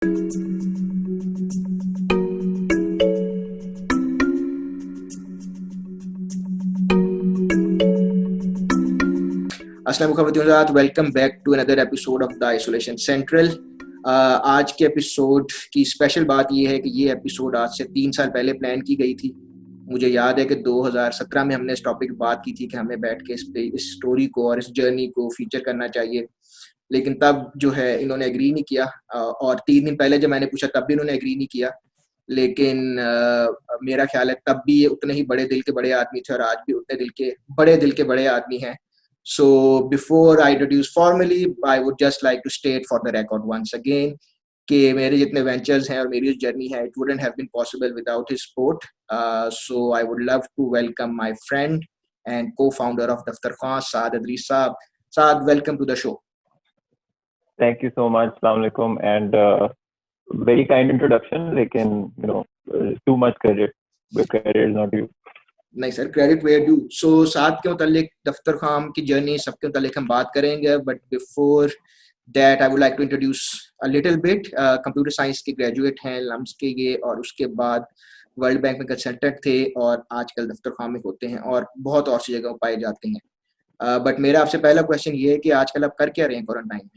अस्सलाम वालेकुम, welcome back to another episode of the isolation central. आज के एपिसोड की स्पेशल बात यह है कि ये एपिसोड आज से 3 साल पहले प्लान की गई थी। मुझे याद है कि 2017 में हमने इस टॉपिक बात की थी कि हमें बैठ के इस स्टोरी को और इस जर्नी को फीचर करना चाहिए, लेकिन तब जो है इन्होंने एग्री नहीं किया। और 3 दिन पहले जब मैंने पूछा तब भी इन्होंने एग्री नहीं किया। लेकिन मेरा ख्याल है तब भी ये उतने ही बड़े दिल के बड़े आदमी थे और आज भी उतने दिल के बड़े आदमी हैं। So before I introduce formally, I would just like to state for the record once again कि मेरे जितने वेंचर्स हैं और मेरी जर्नी है, it wouldn't have been possible without his support. So I would love to welcome my friend and co-founder of Daftar Khan, Saad Adris Saab. Saad, welcome to the show. Thank you so much. Assalamu alaikum, and very kind introduction. लेकिन too much credit. The credit is not you. नहीं sir, credit where due. सो साथ के मुतालिक दफ्तर खाम की journey सबके मुतालिक हम बात करेंगे, but before that I would like to introduce a little bit. Computer science के ग्रेजुएट हैं लम्स के ये, और उसके बाद वर्ल्ड बैंक में कंसल्टेंट थे और आजकल दफ्तर खाम में होते हैं और बहुत और सी जगहों पाए जाते हैं। बट मेरा आपसे पहला क्वेश्चन ये है कि आजकल आप कर क्या रहे हैं क्वारंटाइन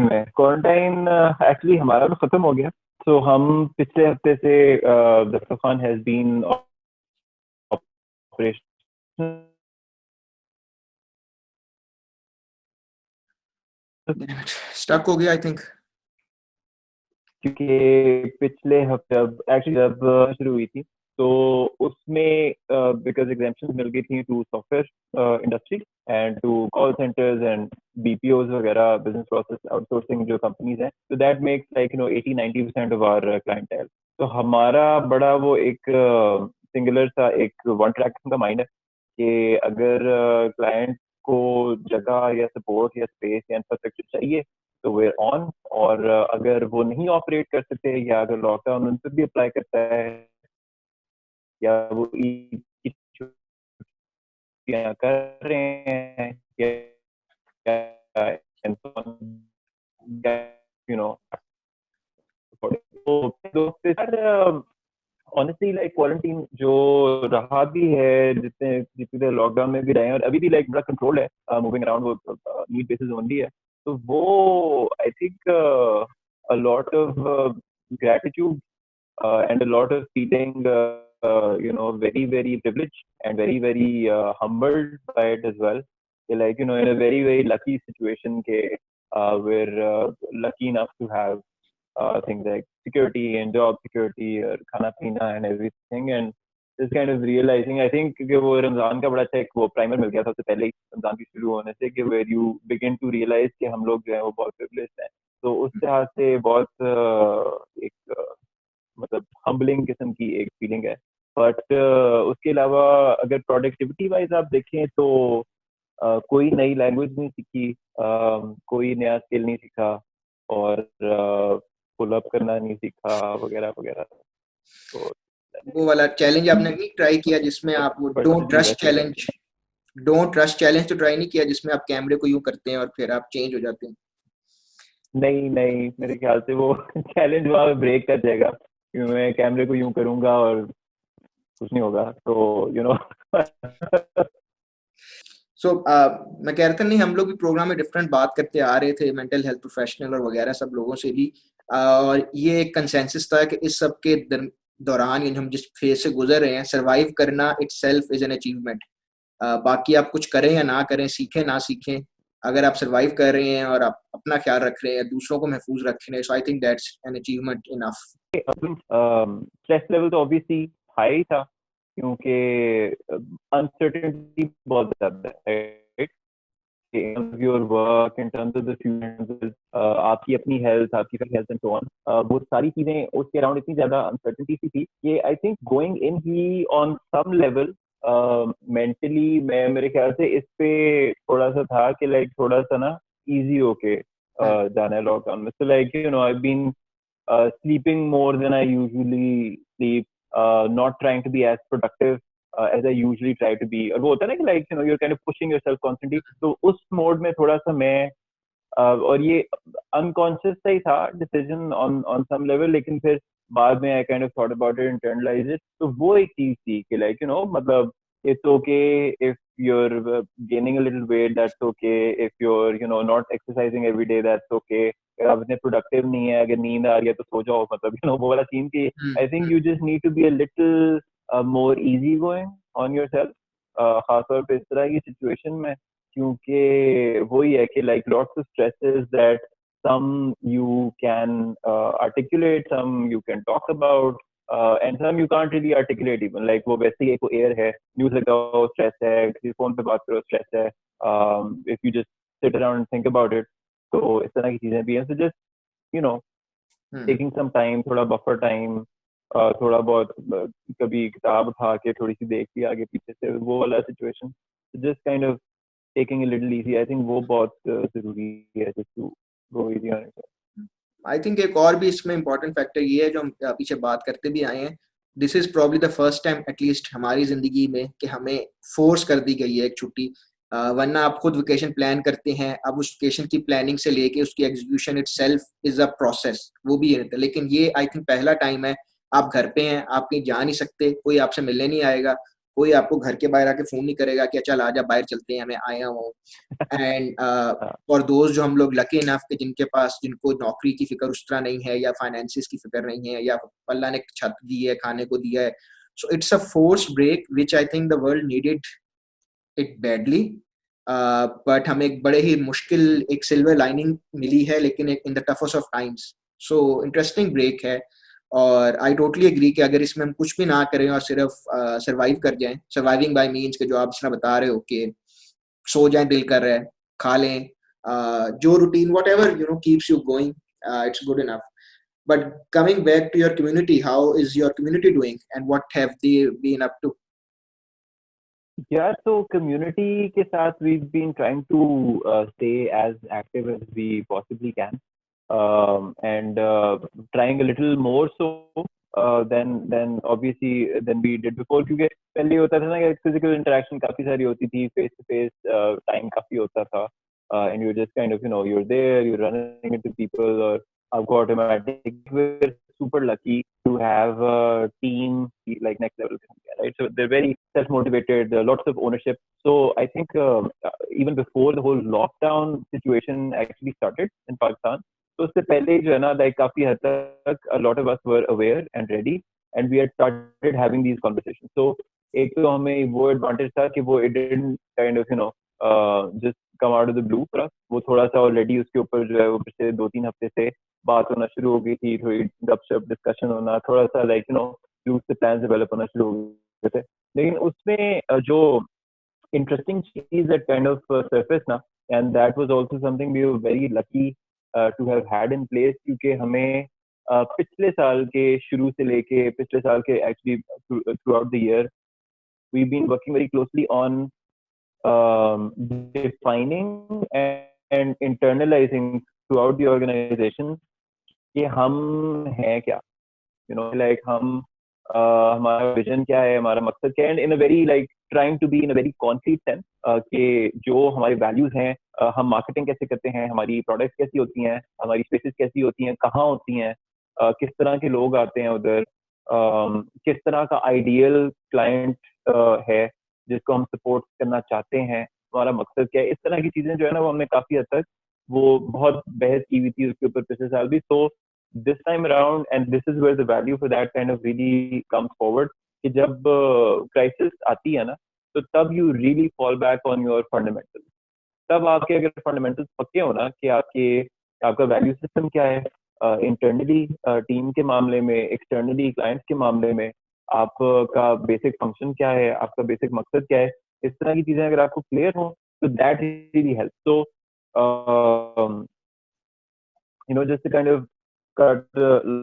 में? क्वारंटाइन एक्चुअली हमारा तो खत्म हो गया। तो हम पिछले हफ्ते से Daftarkhwan has been operation. Stuck हो गया आई थिंक, क्योंकि पिछले हफ्ते जब शुरू हुई थी तो उसमें बिकॉज एग्जाम्पशंस मिल गई थी to software industry and to call centres and BPOs वगैरह, बिजनेस प्रोसेस आउटसोर्सिंग जो कंपनीज हैं, तो that makes like 80-90% of our clientele. तो हमारा बड़ा वो एक सिंगुलर सा एक वन ट्रैक का माइंड है कि अगर क्लाइंट को जगह या सपोर्ट या स्पेस या इंफ्रास्ट्रक्चर चाहिए तो वेयर ऑन, और अगर वो नहीं ऑपरेट कर सकते या अगर लॉकडाउन उन पर भी अप्लाई करता है या वो ईद की छुट्टियां कर रहे हैं या you know honestly like quarantine जो रहा भी है, जितने लॉकडाउन में भी रहे हैं और अभी भी लाइक बड़ा कंट्रोल है, मूविंग अराउंड, वो नीड बेसिस ओनली है। तो वो I think a lot of gratitude and a lot of feeling very very privileged and very very humbled by it as well. Like in a very very lucky situation we're lucky enough to have things like security and job security or khana pina and everything, and just kind of realizing I think कि वो रमजान का बड़ा अच्छा एक वो primer मिल गया सबसे पहले ही रमजान की शुरू होने से कि where you begin to realize कि हम लोग जो है वो बहुत privileged हैं। तो उस लिहाज से बहुत एक मतलब हम्बलिंग किस्म की एक फीलिंग है। बट उसके अलावा अगर प्रोडक्टिविटी वाइज आप देखें तो कोई नई लैंग्वेज नहीं सीखी, कोई नया स्किल नहीं सीखा और पुल अप करना नहीं सीखा वगैरह वगैरह। तो वो वाला चैलेंज आपने नहीं ट्राई किया जिसमें आप वो डोंट ट्रस्ट चैलेंज तो ट्राई नहीं किया जिसमें आप कैमरे को यूं करते हैं और फिर आप चेंज हो जाते हैं? नहीं, मेरे ख्याल से वो चैलेंज वहाँ ब्रेक कर जाएगा। मैं कैमरे को यूं करूंगा और कुछ नहीं होगा, तो सो मैं कह रहा था, नहीं हम लोग भी प्रोग्राम में डिफरेंट बात करते आ रहे थे, मेंटल हेल्थ प्रोफेशनल और वगैरह सब लोगों से भी, और ये एक कंसेंसस था कि इस सब के दौरान हम जिस फेज से गुजर रहे हैं, सरवाइव करना इटसेल्फ इज एन अचीवमेंट। बाकी आप कुछ करें या ना करें, सीखें ना सीखें, अगर आप सरवाइव कर रहे हैं और आप अपना ख्याल रख रहे हैं, दूसरों को महफूज रख रहे हैं, so I think that's an achievement enough. Stress level तो ऑब्वियसली हाई था क्योंकि अनसर्टेनिटी बहुत ज्यादा है, right? in terms of your work, in terms of the future, आपकी अपनी हेल्थ, आपकी हेल्थ एंड सो ऑन, वो सारी चीजें उसके अराउंड इतनी ज्यादा अनसर्टेनिटी सी थी कि आई थिंक गोइंग इन ही ऑन सम लेवल मेंटली मैं मेरे ख्याल से इस पे थोड़ा सा था कि लाइक थोड़ा सा ना इजी होके जाना है लॉकडाउन में। So like I been sleeping more than I usually sleep, not trying to be as productive as I usually try to be। और वो होता है ना कि like you're kind of pushing yourself constantly, तो उस मोड में थोड़ा सा मैं और ये अनकॉन्शियस सा ही था डिसीजन ऑन सम लेवल, लेकिन फिर बाद में I kind of thought about it, internalise it. तो वो एक चीज थी कि लाइक मतलब it's okay if you're gaining a little weight, that's okay if you're not exercising every day, that's okay। अगर आप इतने प्रोडक्टिव नहीं है, अगर नींद आ रही है तो सो जाओ, मतलब वो वाला सीन की I think you just need to be a little more easy going on yourself, खासतौर पे इस तरह की सिचुएशन में, क्योंकि वही है कि like lots of stresses that some you can articulate, some you can talk about, and some you can't really articulate even, like वो वैसे ही एक एयर है, न्यूज लगाओ स्ट्रेस है, किसी फोन पे बात करो स्ट्रेस है, if you just sit around and think about it, तो इस तरह की चीजें भी हैं। so just you know taking some time, थोड़ा बफर टाइम, थोड़ा बहुत कभी किताब उठा के थोड़ी सी देख ली आगे पीछे से, वो वाला situation, just kind of taking a little easy, I think वो बहुत जरूरी है, just to go easy on yourself। I think एक और भी इसमें इम्पोर्टेंट फैक्टर ये है जो हम पीछे बात करते भी आए हैं, this is probably the first time at least हमारी जिंदगी में कि हमें फोर्स कर दी गई है एक छुट्टी। वरना आप खुद वेकेशन प्लान करते हैं, अब उस वेकेशन की प्लानिंग से लेके उसकी execution itself is a process, वो भी है। लेकिन ये आई थिंक पहला टाइम है, आप घर पे हैं, आप कहीं जा नहीं सकते, कोई आपसे मिलने नहीं आएगा, कोई आपको घर के बाहर आके फोन नहीं करेगा कि चल आजा बाहर चलते हैं, हमें आया हूँ। एंड और दोस्त जो हम लोग लकी इनफ के जिनके पास, जिनको नौकरी की फिक्र उस तरह नहीं है या फाइनेंसिस की फिक्र नहीं है या अल्लाह ने छत दी है, खाने को दिया है, so it's a force break which I think the world needed it badly. But हमें एक बड़े ही मुश्किल एक सिल्वर लाइनिंग मिली है, लेकिन in the toughest of times. So interesting break है, और आई टोटली एग्री कि अगर इसमें हम कुछ भी ना करें और सिर्फ सर्वाइव कर जाएं, सर्वाइविंग बाय मीन्स के जो आप इस तरह बता रहे हो कि सो जाएं, दिल कर रहा है खा लें, जो routine what ever keeps you going, it's good enough. But coming back to your community, how is your community doing and what have they been up to? Yeah, so community के साथ we've been trying to stay as active as we possibly can, and trying a little more so than obviously than we did before, क्योंकि पहले होता था ना कि physical interaction काफी सारी होती थी, face to face time काफी होता था, and you're just kind of you're there, you're running into people, or आपको automatic, we're super lucky to have a team like next level, right? So they're very self-motivated, lots of ownership. So I think even before the whole lockdown situation actually started in Pakistan, so उससे पहले जो है ना, like काफी हद तक a lot of us were aware and ready, and we had started having these conversations. So एक तो हमें वो advantage था कि वो it didn't kind of just come out of the blue for us, वो थोड़ा सा already उसके ऊपर जो है वो पिछले 2-3 हफ्ते से बात होना शुरू हो गई थी, थोड़ी गपशप डिस्कशन होना, थोड़ा सा लाइक फ्यूज से प्लान डेवलप होना शुरू हो गए थे। लेकिन उसमें जो इंटरेस्टिंग चीज दैट काइंड ऑफ सरफेस ना, and that was also something we were very lucky to have had in place, क्योंकि हमें पिछले साल के शुरू से लेके पिछले साल के actually throughout the year we been working very closely on defining and internalizing throughout the organization कि हम हैं क्या, like हम हमारा विजन क्या है, हमारा मकसद क्या है, and in a very like trying to be in a very concrete sense कि जो हमारी वैल्यूज हैं, हम मार्केटिंग कैसे करते हैं, हमारी प्रोडक्ट्स कैसी होती हैं, हमारी स्पेसेस कैसी होती हैं, कहाँ होती हैं, किस तरह के लोग आते हैं उधर, किस तरह का आइडियल क्लाइंट है जिसको हम सपोर्ट करना चाहते हैं, हमारा मकसद क्या है, इस तरह की चीजें जो है ना वो हमने काफी हद तक वो बहुत बहस की हुई थी उसके ऊपर पिछले साल भी। तो this time around, and this is where the value for that kind of really comes forward, कि जब crisis आती है ना, तो तब you really fall back on your fundamentals। तब आपके अगर fundamentals पक्के हो ना कि आपका value system क्या है, internally team के मामले में, externally clients के मामले में आपका basic function क्या है, आपका basic मकसद क्या है, इस तरह की चीजें अगर आपको clear हो, तो that really helps। So just to kind of cut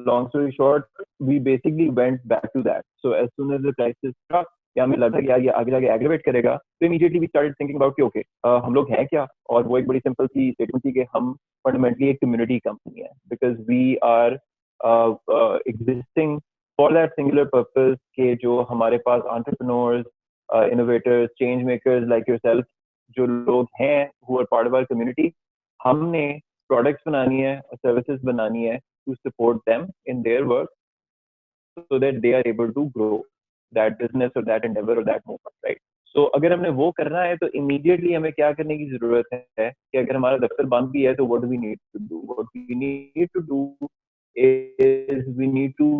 long story short, we basically went back to that. So as soon as the crisis struck, या हमें लगा कि यार ये आगे जाके एग्रीवेट करेगा, तो immediately we started thinking about कि okay, हम लोग हैं क्या, और वो एक बड़ी सिंपल सी स्टेटमेंट थी कि हम फंडामेंटली एक कम्युनिटी कंपनी है, because we are existing for that singular purpose के जो हमारे पास entrepreneurs, innovators, change makers like yourself जो लोग हैं who are part of our community, हमने products बनानी है, services बनानी है to support them in their work so that they are able to grow that business or that endeavor or that movement, right? So अगर हमने वो करना है तो immediately हमें क्या करने की जरूरत है कि अगर हमारा दफ्तर बंद भी है तो what do we need to do? What we need to do is we need to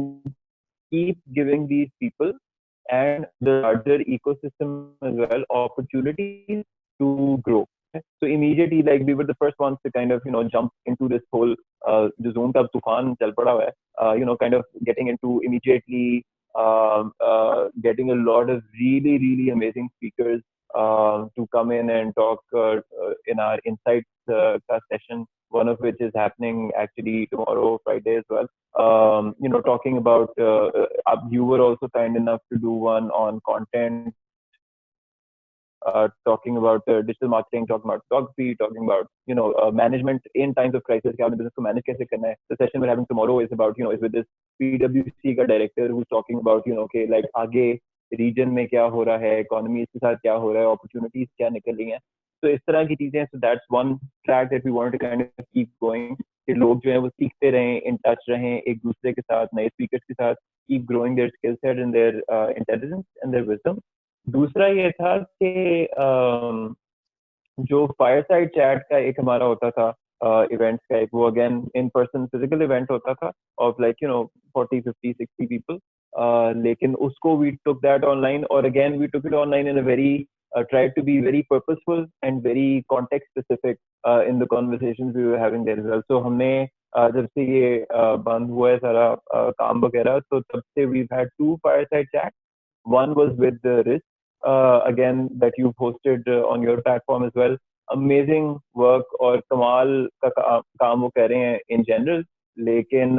keep giving these people and the larger ecosystem as well opportunities to grow. So immediately, like we were the first ones to kind of jump into this whole the Zoom का तूफान चल पड़ा हुआ है, kind of getting into immediately getting a lot of really amazing speakers to come in and talk in our insights session, one of which is happening actually tomorrow, Friday as well. Talking about you were also kind enough to do one on content, talking about digital marketing, talking about photography, talking about management in times of crisis. क्या अपने business को manage कैसे करना है. The session we're having tomorrow is about is with this PwC का director who's talking about okay, like आगे region में क्या हो रहा है, economy के साथ क्या हो रहा है, opportunities क्या निकल रही हैं. तो इस तरह की चीजें. So that's one track that we wanted to kind of keep going. कि लोग जो हैं वो सीखते रहें, in touch रहें एक दूसरे के साथ, नए speakers के साथ, keep growing their skill set and their intelligence and their wisdom. दूसरा ये था कि जो फायरसाइड चैट का एक हमारा होता था इवेंट्स का एक, वो again in person physical event होता था ऑफ लाइक 40 50 60 पीपल, लेकिन उसको वी टुक दैट ऑनलाइन और again we took it online in a very tried to be very purposeful and very context specific in the conversations we were having there as well. So हमने जब से ये बंद हुआ है सारा काम वगैरह, तो तब से we've had 2 fireside chats. One was with the Risk, again that you've hosted on your platform as well. Amazing work और कमाल का काम वो कर रहे हैं in general, लेकिन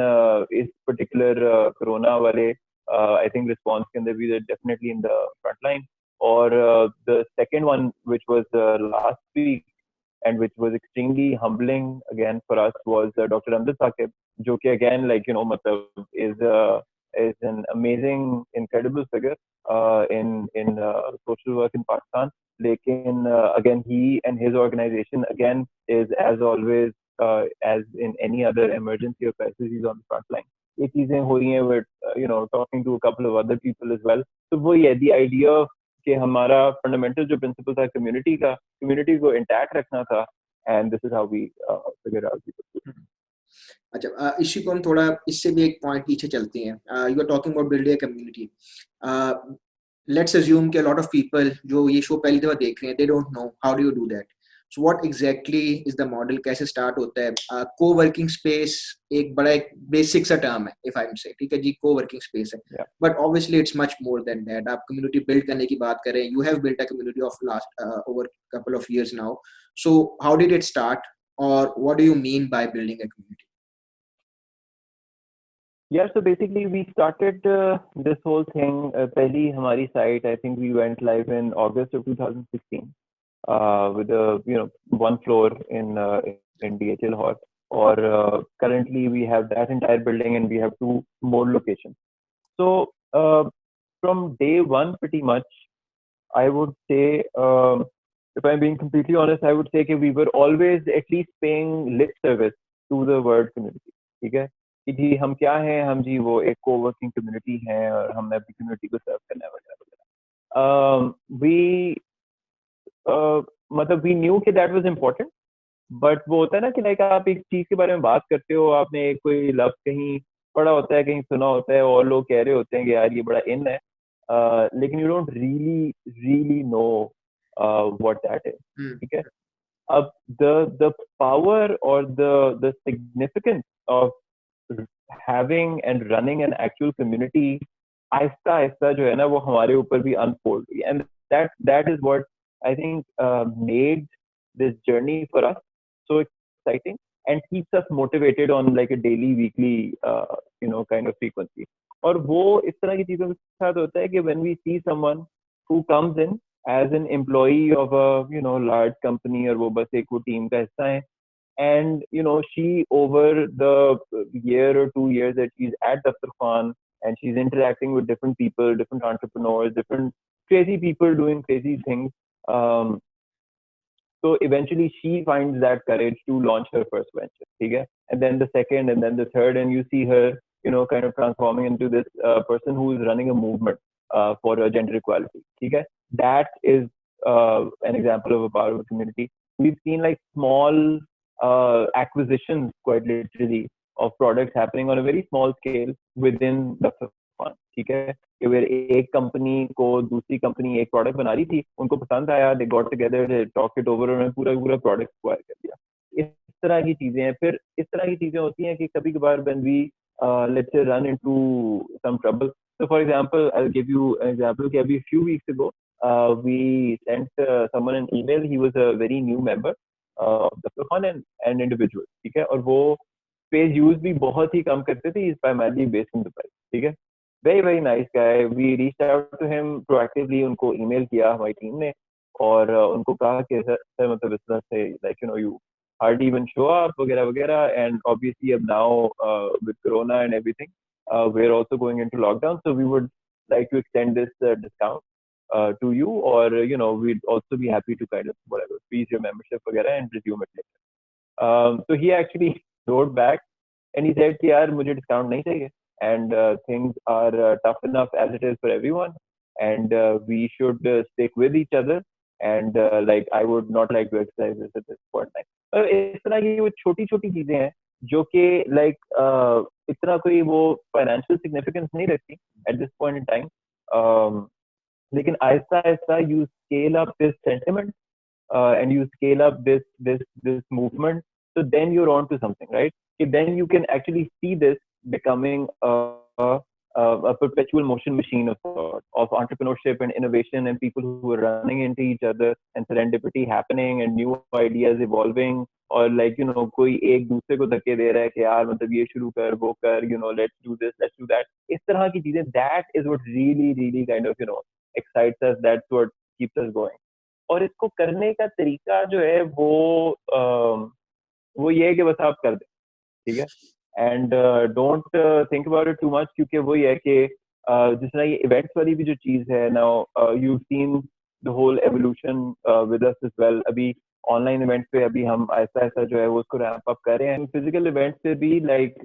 इस particular corona वाले I think response के अंदर भी they're definitely in the front line. Or the second one, which was last week and which was extremely humbling again for us, was Dr. Amrit Saqib, जो कि again like मतलब is an amazing, incredible figure in social work in Pakistan. लेकिन again he and his organization again is as always as in any other emergency or crisis, he's on the front line. ये चीजें हो रही हैं with talking to a couple of other people as well. तो वो ये the idea कि हमारा फंडामेंटल जो प्रिंसिपल था कम्युनिटी को इंटैक्ट रखना था, and this is how we figure out. अच्छा, इसी को हम थोड़ा इससे भी एक पॉइंट पीछे चलते हैं. You are talking about building a community. Let's assume कि अ लॉट ऑफ पीपल जो ये शो पहली दफा देख रहे हैं, they don't know how do you do that. So what exactly is the model? कैसे स्टार्ट होता है? Co-working space एक बड़ा एक बेसिक सा टर्म है, if I'm say, ठीक है जी, co-working space है. But obviously it's much more than that. आप community build करने की बात करें, you have built a community of last over couple of years now. So how did it start, or what do you mean by building a community? Yeah, so basically we started this whole thing. पहली हमारी site, I think we went live in August of 2016. With a one floor in DHL Hall, or currently we have that entire building and we have 2 more locations. So from day one, pretty much, I would say, if I'm being completely honest, I would say that we were always at least paying lip service to the word community. ठीक है कि जी हम क्या हैं, हम जी वो एक co-working community हैं और हमने अपनी community को serve करना है वगैरह. मतलब we knew कि that was important, but वो होता है ना कि like आप एक चीज के बारे में बात करते हो, आपने कोई लफ्ज कहीं पढ़ा होता है, कहीं सुना होता है और लोग कह रहे होते हैं कि यार ये बड़ा इन है, लेकिन you don't really know what that is. ठीक है. अब the power or the significance of having and running an actual community Aahista Aahista जो है ना वो हमारे ऊपर भी unfold हुई, and that is what I think made this journey for us so exciting and keeps us motivated on like a daily, weekly, kind of frequency. और वो इस तरह की चीजों के साथ होता है कि when we see someone who comes in as an employee of a large company और वो बस एक वो टीम का हिस्सा है, and she over the year or 2 years that she's at Daftar Khan and she's interacting with different people, different entrepreneurs, different crazy people doing crazy things, So eventually she finds that courage to launch her first venture, okay? And then the second, and then the third, and you see her, kind of transforming into this person who is running a movement for gender equality, okay? That is an example of a power of a community. We've seen like small acquisitions, quite literally, of products happening on a very small scale within the fund, ठीक है? कि where एक company को दूसरी company एक product बना रही थी, उनको पसंद आया, they got together, they talked it over, उन्होंने पूरा पूरा प्रोडक्ट एक्वायर कर दिया। इस तरह की चीजें हैं। फिर इस तरह की चीजें होती हैं कि कभी कभार when we let's say run into some trouble. So for example, I'll give you an example कि अभी few weeks ago we sent someone an email. He was a very new member of the fund and an individual, ठीक है? और वो page use भी बहुत ही कम करते थे, is primarily based in Dubai, ठीक है? Very very nice guy. We reach out to him proactively, उनको ईमेल किया हमारी टीम ने और उनको कहा कि सर मतलब इस तरह से like you hardly even show up वगैरह वगैरह, and obviously अब now with corona and everything we're also going into lockdown, so we would like to extend this discount to you, or we'd also be happy to kind of whatever freeze your membership वगैरह and resume it later. So he actually wrote back and he said कि यार मुझे discount नहीं चाहिए, and things are tough enough as it is for everyone, and we should stick with each other, and like I would not like to exercise this at this point in time. इस तरह की वो छोटी छोटी चीजें हैं जो कि लाइक इतना कोई वो फाइनेंशियल सिग्निफिकेंस नहीं रखती at this point in time, लेकिन Aahista Aahista you scale up this sentiment and you scale up this movement, so then you're on to something, right? Then you can actually see this becoming a perpetual motion machine of entrepreneurship and innovation, and people who are running into each other, and serendipity happening and new ideas evolving, और like कोई एक दूसरे को धक्के दे रहा है कि यार मतलब ये शुरू कर, वो कर, let's do this, let's do that, इस तरह की चीजें, that is what really kind of excites us, that's what keeps us going. और इसको करने का तरीका जो है वो ये है कि बस आप कर दें, ठीक है? And don't think about it too much, क्योंकि वो ये है कि जिस तरह ये इवेंट्स वाली भी जो चीज है, now you seen the whole evolution with us as well. अभी ऑनलाइन इवेंट्स पे अभी हम ऐसा ऐसा जो है वो उसको रैंप अप कर रहे हैं। फिजिकल इवेंट्स पे भी लाइक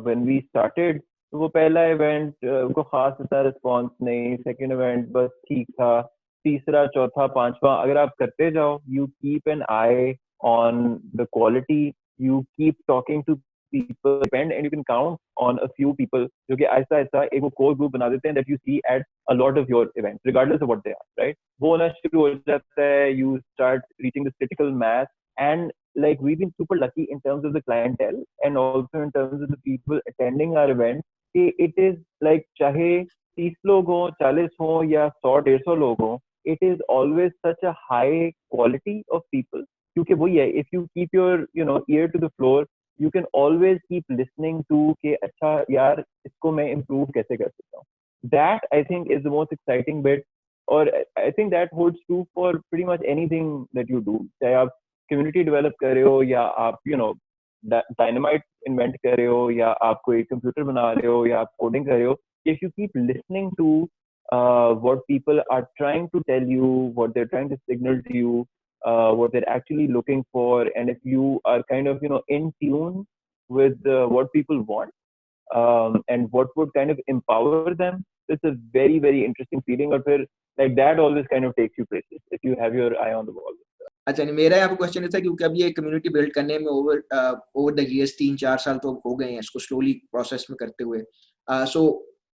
व्हेन वी स्टार्टेड, वो पहला इवेंट को खास इतना रिस्पॉन्स नहीं, सेकेंड इवेंट बस ठीक था, तीसरा चौथा पांचवा अगर आप करते जाओ, you keep an eye on the quality, you keep talking to people depend, and you can count on a few people जो कि ऐसा ऐसा एक वो core group बना देते हैं that you see at a lot of your events regardless of what they are, right? वो होना शुरू हो जाता है, you start reaching this critical mass, and like we've been super lucky in terms of the clientele and also in terms of the people attending our events, कि it is like चाहे 30 लोग हो, 40 हो या 100-150 लोग हो, it is always such a high quality of people, क्योंकि वही है, if you keep your ear to the floor, you can always keep listening to कि अच्छा यार इसको मैं improve कैसे कर सकता हूँ. That I think is the most exciting bit, और I think that holds true for pretty much anything that you do. चाहे आप community develop कर रहे हो, या आप dynamite invent कर रहे हो, या आप कोई computer बना रहे हो, या आप coding कर रहे हो, if you keep listening to what people are trying to tell you, what they're trying to signal to you, what they're actually looking for, and if you are kind of in tune with what people want, and what would kind of empower them, it's a very very interesting feeling, or like that always kind of takes you places if you have your eye on the ball. अच्छा, नहीं, मेरा यहाँ पे question था क्योंकि अब ये community build करने में ओवर द इयर्स 3-4 साल तो हो गए हैं इसको स्लोली प्रोसेस में करते हुए। So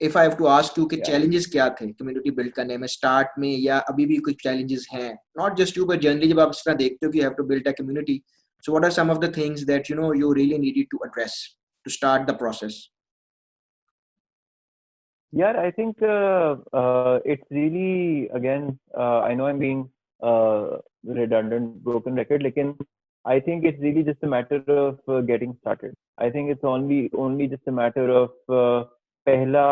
if I have to ask you कि चैलेंजेस क्या थे कम्युनिटी बिल्ड करने में स्टार्ट में, या अभी भी कुछ चैलेंजेस हैं, not just you but generally जब आप इस तरह देखते हो कि you have to build a community, so what are some of the things that you really needed to address to start the process? Yeah, I think it's really, again, I know I'm being redundant, broken record, लेकिन I think it's really just a matter of getting started. I think it's only just a matter of पहला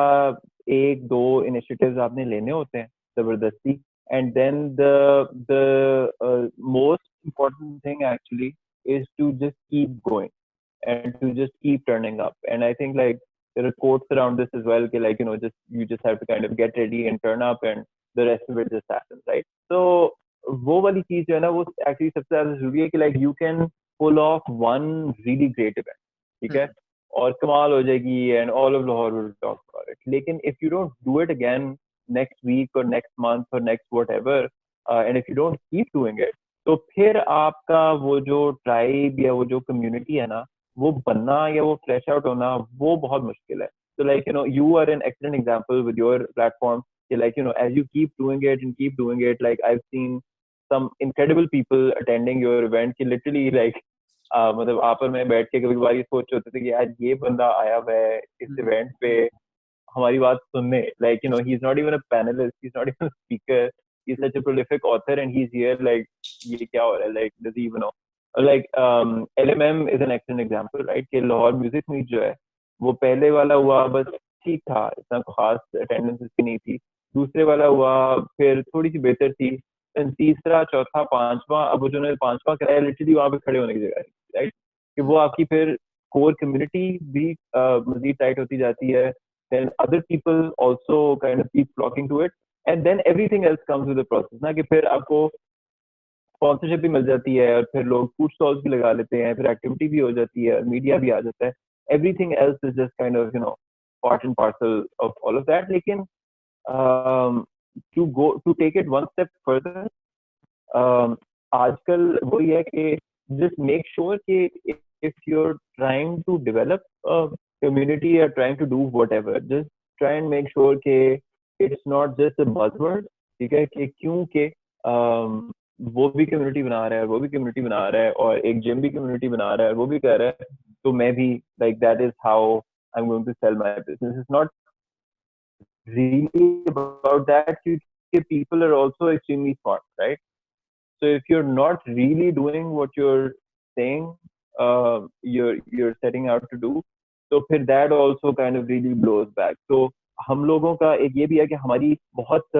1-2 initiatives आपने लेने होते हैं जबरदस्ती, and then the most important thing actually is to just keep going and to just keep turning up. And I think like there are quotes around this as well, like you just have to kind of get ready and turn up, and the rest of it just happens, right? So वो वाली चीज जो है ना वो actually सबसे ज्यादा जरूरी है कि like you can pull off one really great event, ठीक है, और कमाल हो जाएगी and all of Lahore will talk about it, लेकिन if you don't do it again next week और नेक्स्ट मंथ और next whatever and if you don't keep doing it, तो फिर आपका वो जो ट्राइब या वो जो कम्युनिटी है ना वो बनना या वो फ्लैश आउट होना वो बहुत मुश्किल है. So like you are an excellent example with your platform. Like as you keep doing it and keep doing it, like I've seen some incredible people attending your event. कि literally like मतलब आप और मैं बैठ के कभी कभार ये सोच होते थे कि यार ये बंदा आया हुआ है इस इवेंट पे हमारी बात सुनने. Like he's not even a panelist, he's not even a speaker, he's such a prolific author and he's here. Like ये क्या हो रहा है, like does he even know? Like LMM is an excellent example, right? कि Lahore music meet जो है वो पहले वाला हुआ बस ठीक था, इतना खास अटेंडेंस इसकी नहीं थी. दूसरे वाला हुआ फिर थोड़ी सी बेहतर थी, तीसरा चौथा पांचवा, अब वो जो पांचवा कराया लिटरली वहां पे खड़े होने की जगह है, राइट? कि वो आपकी फिर कोर कम्युनिटी भी मजीद टाइट होती जाती है. then other people also kind of keep flocking to it and then everything else comes with the process ना, कि फिर आपको स्पॉन्सरशिप भी मिल जाती है और फिर लोग फूड स्टॉल्स भी लगा लेते हैं, फिर एक्टिविटी भी हो जाती है, मीडिया भी आ जाता है. Everything else is just kind of part and parcel of all of that. लेकिन to take it one step further, आजकल वो ये है कि जस्ट मेक श्योर कि if you are trying to develop community or trying to do whatever, just try and make sure कि it's not just a buzzword, ठीक है, कि क्योंकि वो भी कम्युनिटी बना रहा है, वो भी कम्युनिटी बना रहा है और एक जिम भी कम्युनिटी बना रहा है, वो भी कर रहा है, तो मैं भी like that is how I'm going to sell my business. It's not really about that because people are also extremely smart, right? So if you're not really doing what you're saying, you're setting out to do, तो फिर that also kind of really blows back. So हम लोगों का एक ये भी है कि हमारी बहुत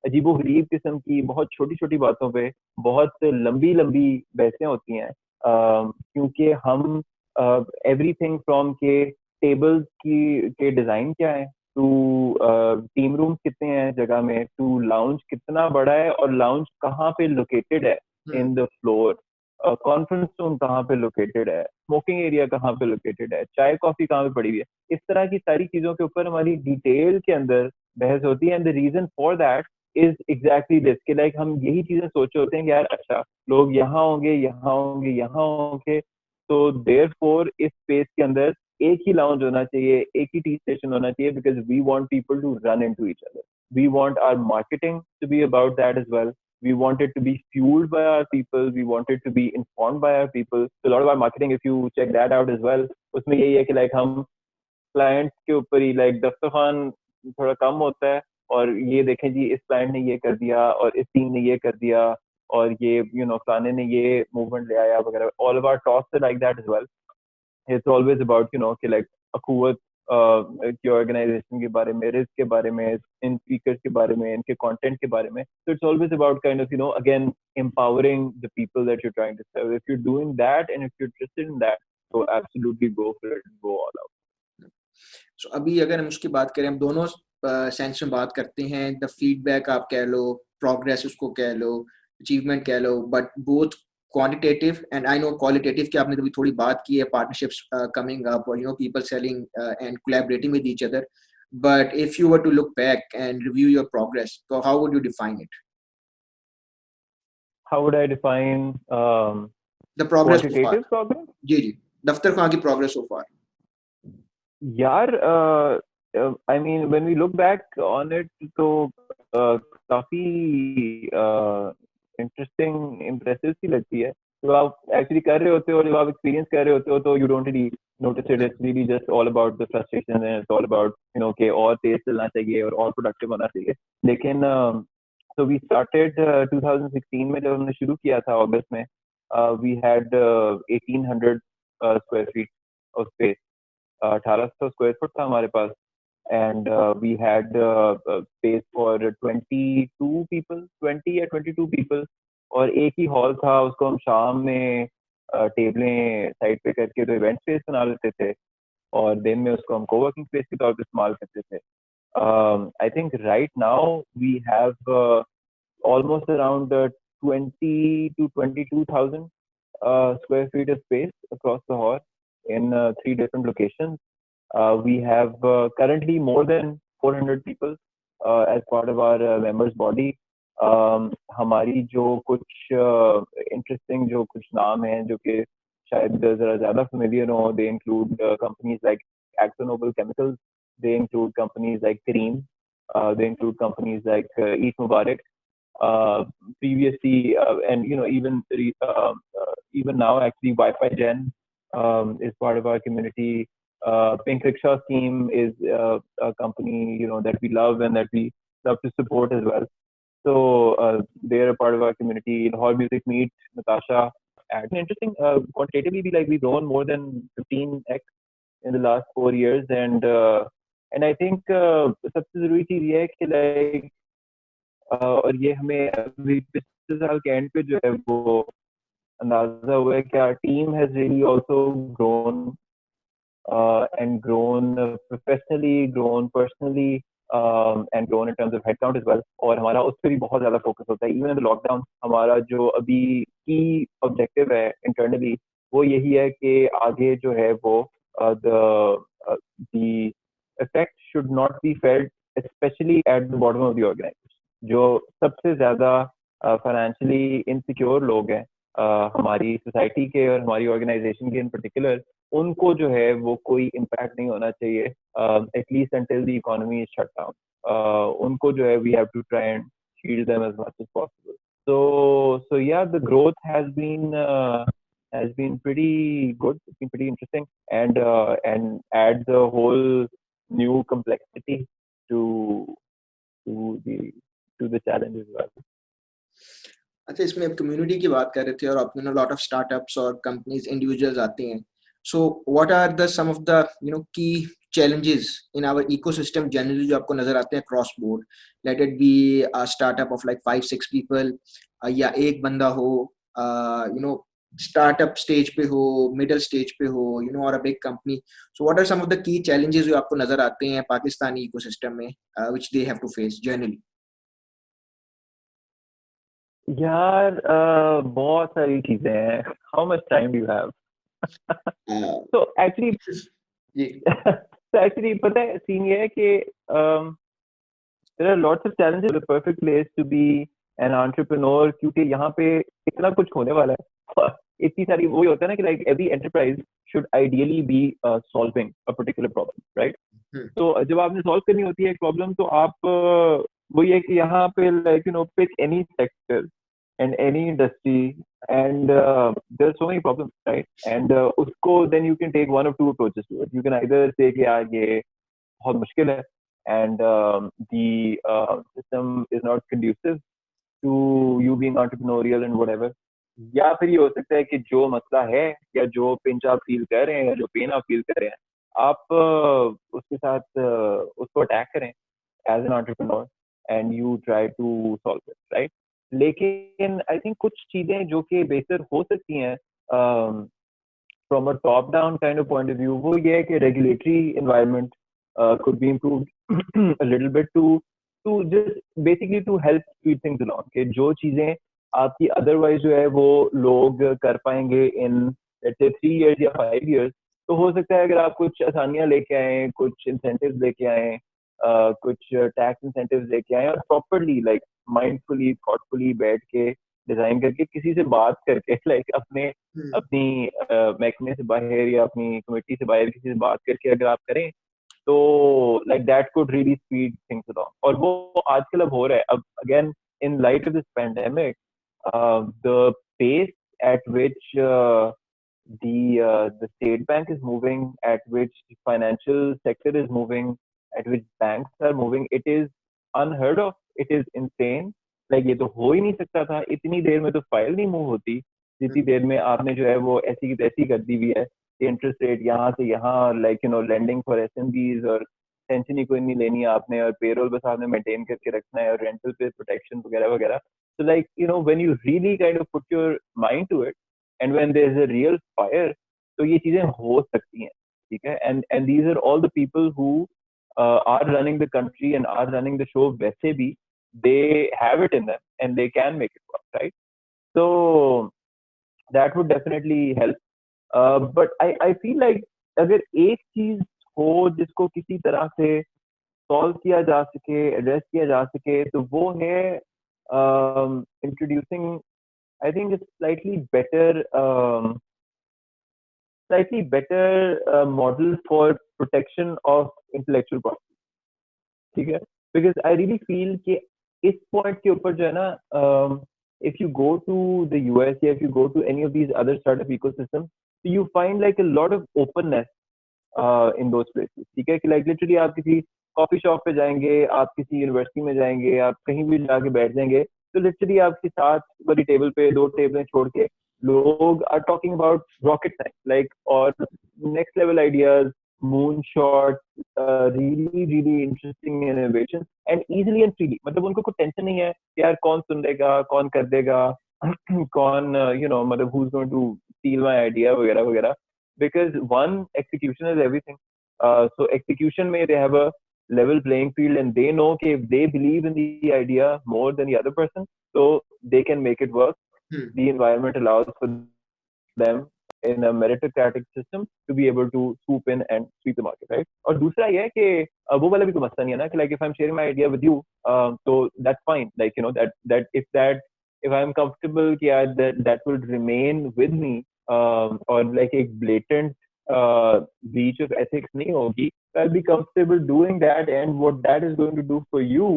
अजीबो गरीब किस्म की बहुत छोटी छोटी बातों पे बहुत लंबी लंबी बहसें होती हैं, क्योंकि हम एवरीथिंग फ्रॉम के टेबल्स की के डिजाइन क्या है, टू टीम रूम्स कितने हैं जगह में, टू लाउंज कितना बड़ा है और लाउंज कहाँ पे लोकेटेड है in the floor, conference room कहाँ पे लोकेटेड है, स्मोकिंग एरिया कहाँ पे लोकेटेड है, चाय कॉफी कहाँ पे पड़ी हुई है, इस तरह की सारी चीजों के ऊपर हमारी डिटेल के अंदर बहस होती है. And the reason for that is exactly this कि लाइक हम यही चीजें सोचे होते हैं कि यार अच्छा लोग यहाँ होंगे यहाँ होंगे यहाँ होंगे, तो देयरफॉर इस स्पेस के अंदर एक ही लाउंज होना चाहिए, एक ही टी स्टेशन होना चाहिए, because we want people to run into each other. We want our marketing to be about that as well. We want it to be fueled by our people. We want it to be informed by our people. So a lot of our marketing, if you check that out as well, उसमें यही है कि like हम clients के ऊपर ही like दस्तरखान थोड़ा कम होता है और ये देखें जी इस client ने ये कर दिया और इस team ने ये कर दिया और ये फलाने ने ये movement ले आया वगैरह. All of our talks are like that as well. It's always about कि like अखुवत की ऑर्गेनाइजेशन के बारे में, रिस्क के बारे में, इन स्पीकर्स के बारे में, इनके कंटेंट के बारे में. So it's always about kind of again empowering the people that you're trying to serve. If you're doing that and if you're interested in that, so absolutely go for it, go all out. So अभी अगर हम उसकी बात करें, हम दोनों sense में बात करते हैं, द फीडबैक आप कह लो, प्रोग्रेस उसको कह लो, अचीवमेंट कह लो, but both quantitative and I know qualitative कि आपने अभी थोड़ी बात की है, partnerships coming up or people selling and collaborating with each other, but if you were to look back and review your progress, so how would you define it? How would I define the progress so far? quantitative progress? जी जी, दफ्तर खां की progress so far. यार I mean when we look back on it तो काफी interesting impressive सी लगती है. तो आप actually कर रहे होते हो और जब आप एक्सपीरियंस कर रहे होते हो तो you don't really notice it. It's really just all about the frustration and it's all about कि और तेज चलना चाहिए और प्रोडक्टिव होना चाहिए. लेकिन so we started 2016 में जब हमने शुरू किया था अगस्त में, we had 1800 square feet of space. 1800 square foot था हमारे पास and we had space for 22 people, 20 या 22 people, और एक ही हॉल था. उसको हम शाम में टेबलें साइड पे करके तो इवेंट स्पेस बना लेते थे और दिन में उसको हम कोवर्किंग स्पेस के तौर पे इस्तेमाल करते थे. I think right now we have almost around 20 to 22,000 square feet of space across Lahore in 3 different locations. We have currently more than 400 people as part of our members body. हमारी जो कुछ interesting जो कुछ नाम हैं जो कि शायद जरा ज़्यादा familiar हो, they include companies like AkzoNobel Chemicals, they include companies like Kareem, they include companies like Eid Mubarak. Previously, and even now, actually, Wi-Fi Gen is part of our community. Pink Rickshaw Scheme is a company that we love and that we love to support as well. So they're a part of our community. Lahore Music Meet, Natasha. And interesting, quantitatively, we've grown more than 15x in the last 4 years, and I think सबसे जरूरी चीज ये है कि और ये हमें अभी पिछले साल के एंड पे जो है वो अंदाजा हुआ है कि our team has really also grown and grown professionally, grown personally, and grown in terms of headcount as well. और हमारा उस पर भी बहुत ज़्यादा focus होता है. Even in the lockdown, हमारा जो अभी key objective है internally, वो यही है कि आगे जो है वो the effect should not be felt, especially at the bottom of the organization. जो सबसे ज़्यादा फाइनेंशियली इनसिक्योर लोग हैं हमारी सोसाइटी के और हमारी ऑर्गेनाइजेशन के इन पर्टिकुलर, उनको जो है वो कोई इम्पैक्ट नहीं होना चाहिए at least until the economy is shut down. उनको जो है we have to try and shield them as much as possible. So yeah, the growth has been pretty good. It's been pretty interesting and adds a whole new complexity to the challenge as well. अच्छा, इसमें अब community की बात कर रहे थे और अपने लॉट ऑफ स्टार्टअप्स और कंपनीज इंडिविजुअल्स आते हैं. So what are the some of the key challenges in our ecosystem generally जो आपको नजर आते हैं cross board, let it be a startup of like 5-6 people या एक बंदा हो स्टार्टअप स्टेज पे हो, मिडिल स्टेज पे हो, और a big company. So what are some of the key challenges जो आपको नजर आते हैं पाकिस्तानी इकोसिस्टम में which they have to face generally? यार बहुत सारी चीजें हैं. How much time do you have? तो एक्चुअली पता है सीन ये है कि there are lots of challenges. The perfect place to be an entrepreneur, क्योंकि यहाँ पे इतना कुछ होने वाला है. इतनी सारी वही होता है ना कि like every enterprise should ideally be solving a particular problem, right? तो जब आपने सॉल्व करनी होती है एक प्रॉब्लम, तो आप वही है कि यहाँ पे like pick any sector and any industry, and there are so many problems, right? And usko then you can take one of two approaches to it. You can either say कि यार ये बहुत मुश्किल है and the system is not conducive to you being entrepreneurial and whatever, या फिर ये हो सकता है कि जो मसला है या जो पिंच आप फील कर रहे हैं या जो पेन आप फील कर रहे हैं, आप उसके साथ उसको अटैक करें as an entrepreneur and you try to solve it, right? लेकिन आई थिंक कुछ चीजें जो कि बेहतर हो सकती हैं from a top down kind of point of view, वो ये है कि regulatory environment could be improved a little bit to just basically to help speed things along. कि जो चीजें आपकी अदरवाइज जो है वो लोग कर पाएंगे इन let's say 3 years या 5 years, तो हो सकता है अगर आप कुछ आसानियां लेके आए, कुछ इंसेंटिव्स लेके आए, कुछ टैक्स इंसेंटिव्स लेके आए और प्रॉपरली लाइक माइंडफुली थॉटफुली बैठ के डिजाइन करके किसी से बात करके लाइक अपनी महकमे से बाहर या अपनी कमेटी से बाहर किसी से बात करके अगर आप करें तो like that could really speed things along. और वो आजकल अब हो रहा है. अब again in light of this pandemic, the pace at which the state bank is moving, at which the financial sector is moving, at which banks are moving, it is unheard of. It is insane. Like ये तो हो ही नहीं सकता था. इतनी देर में तो file नहीं मूव होती जितनी देर में आपने जो है वो ऐसी की तैसी कर दी हुई है. इंटरेस्ट रेट यहाँ से यहाँ, लाइक लेंडिंग फॉर एसएमबीज, और टेंशन ही कोई नहीं लेनी है आपने, और पेरोल बस आपने मेंटेन करके रखना है, और रेंटल पे प्रोटेक्शन वगैरह वगैरह. So like when you really kind of put your mind to it and when there is a real fire, तो ये चीजें हो सकती हैं. ठीक है. And these are all the people who are running the country and are running the show वैसे भी, they have it in them and they can make it work, right? So that would definitely help. But I feel like अगर एक चीज हो जिसको किसी तरह से सॉल्व किया जा सके, एड्रेस किया जा सके, तो वो है introducing, I think it's slightly better model for protection of intellectual property. ठीक है, because I really feel कि इस point के ऊपर जो है ना, if you go to the US या if you go to any of these other startup ecosystems, you find like a lot of openness in those places. ठीक है, कि like literally आप किसी कॉफी शॉप पे जाएंगे, आप किसी यूनिवर्सिटी में जाएंगे, आप कहीं भी जाके बैठ जाएंगे, तो लिटरली आपके साथ वाली टेबल पे 2 टेबलें छोड़ के लोग are talking about rocket science, like, और next level ideas, moon shot, really really interesting innovation, and easily and freely. मतलब उनको कोई टेंशन नहीं है कि यार कौन सुन लेगा, कौन कर देगा, कौन मतलब who's going to steal my idea वगैरह वगैरह. Because one, execution is everything. So execution may they have a level playing field, and they know कि if they believe in the idea more than the other person, so they can make it work. The environment allows for them in a meritocratic system to be able to swoop in and sweep the market, right? और दूसरा ये है कि वो वाला भी तो मसला नहीं है ना कि like if I'm sharing my idea with you, so that's fine, like that if I'm comfortable कि यार that will remain with me, और like एक blatant breach of ethics नहीं होगी, I'll be comfortable doing that, and what that is going to do for you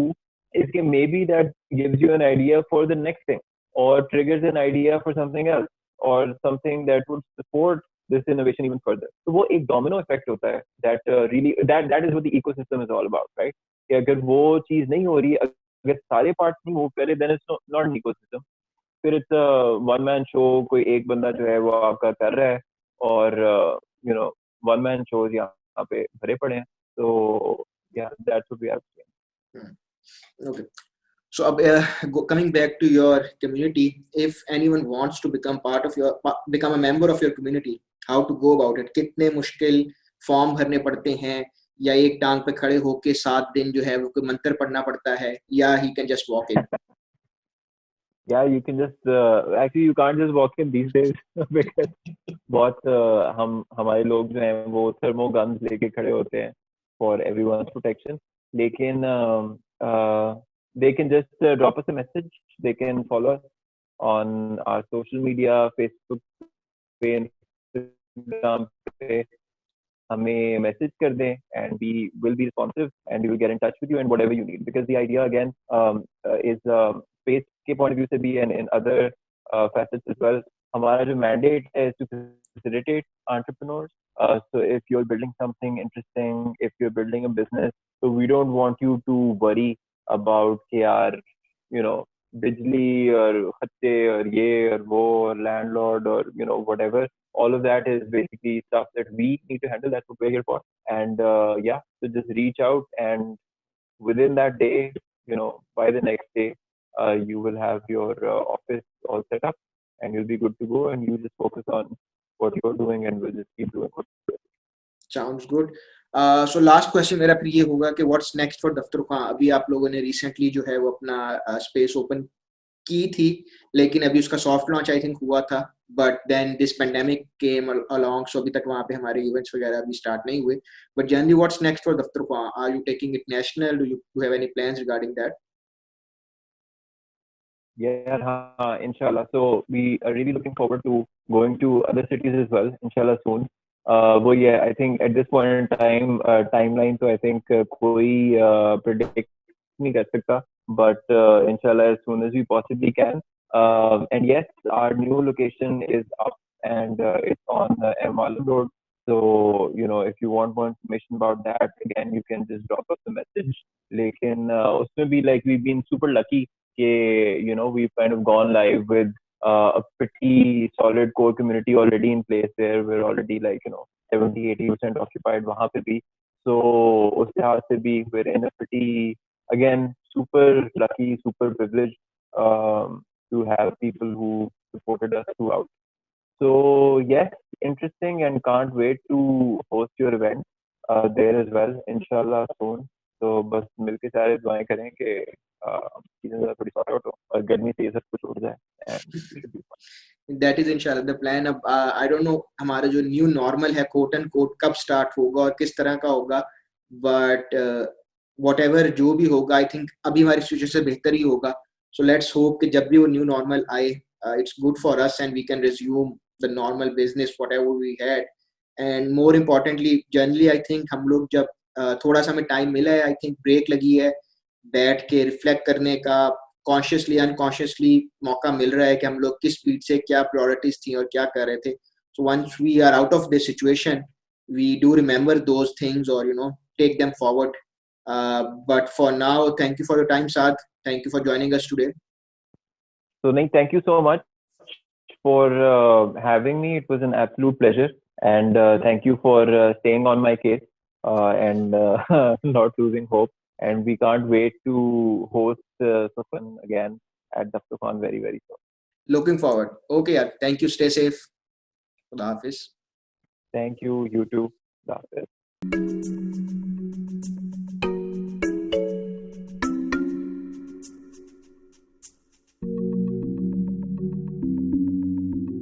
is कि maybe that gives you an idea for the next thing, or triggers an idea for something else, or something that would support this innovation even further. So वो एक domino effect होता है that really that is what the ecosystem is all about, right? कि अगर वो चीज नहीं हो रही, अगर सारे parts नहीं move करे, then it's not an ecosystem. फिर it's a one man show, कोई एक बंदा जो है वो आपका कर रहा है, और one man shows यहाँ पे भरे पड़े हैं. So yeah, that's what we have to say. Okay. So, coming back to your community, if anyone wants to become become a member of your community, how to go about it? कितने मुश्किल form भरने पड़ते हैं, या एक टांग पे खड़े होके 7 दिन जो है वो कोई मंत्र पढ़ना पड़ता है, या he can just walk in? Yeah, you can just actually you can't just walk in these days because बहुत हमारे लोग जो हैं वो थर्मो गन्स लेके खड़े होते हैं for everyone's protection. लेकिन they can just drop us a message. They can follow us on our social media, Facebook पे, Instagram पे, हमें मैसेज कर दें, and we will be responsive and we will get in touch with you and whatever you need, because the idea again is space के point of view से भी and in other facets as well. हमारा जो mandate है is to facilitate entrepreneurs. So if you're building something interesting, if you're building a business, so we don't want you to worry about कि यार बिजली और खर्चे और ये और वो और landlord or whatever. All of that is basically stuff that we need to handle. That's what we're here for. And yeah, so just reach out, and within that day, by the next day, you will have your office all set up, and you'll be good to go, and you just focus on what you're doing, and we'll just keep doing what you're doing. Sounds good. So last question मेरा फिर ये होगा कि what's next for दफ्तर खां? अभी आप लोगों ने recently जो है वो अपना space open की थी, लेकिन अभी उसका soft launch I think हुआ था, but then this pandemic came along, so अभी तक वहाँ पे हमारे events वगैरह अभी start नहीं हुए. But generally, what's next for दफ्तर खां? Are you taking it national? Do you have any plans regarding that? Yeah, inshallah. So we are really looking forward to going to other cities as well, inshallah, soon. But yeah, I think at this point in time, timeline, so I think कोई predict नहीं कर सकता, but inshallah, as soon as we possibly can. And yes, our new location is up, and it's on M. Alam Road. So, if you want more information about that, again, you can just drop us a message. लेकिन उसमें भी like we've been super lucky we've kind of gone live with a pretty solid core community already in place there. We're already 70-80% occupied वहाँ पे भी. So उस लिहाज से भी we're in a pretty, again, super lucky, super privileged to have people who supported us throughout. So yes, interesting, and can't wait to host your event there as well, inshallah, soon. तो बस मिलके सारे दुआएं करें कि चीजें थोड़ी sort out हो और गर्मी से ये सब कुछ उड़ जाए. and we should be fine. That is इंशाल्लाह the plan. अब I don't know हमारा जो new normal है quote and quote कब start होगा और किस तरह का होगा, but whatever जो भी होगा I think अभी हमारी situation से बेहतर ही होगा. So let's hope कि जब भी वो new normal आए, it's good for us and we can resume the normal business whatever we had. And more importantly, generally I think हम लोग जब थोड़ा सा हमें time मिला है, I think break लगी है, बैठ के reflect करने का, कॉन्शियसली अनकॉन्शियसली मौका मिल रहा है कि हम लोग किस स्पीड से क्या प्रायोरिटीज थी और क्या कर रहे थे. So once we are out of this situation we do remember those things or take them forward. But for now, thank you for your time, Saad. Thank you for joining us today. So Naeem, thank you so much for having me. It was an absolute pleasure, and thank you for staying on my case and not losing hope. And we can't wait to host Safwan again at Daftarkhan very, very soon. Looking forward. Okay, yaar. Thank you. Stay safe. Khuda Hafiz. Thank you. You too. That's it.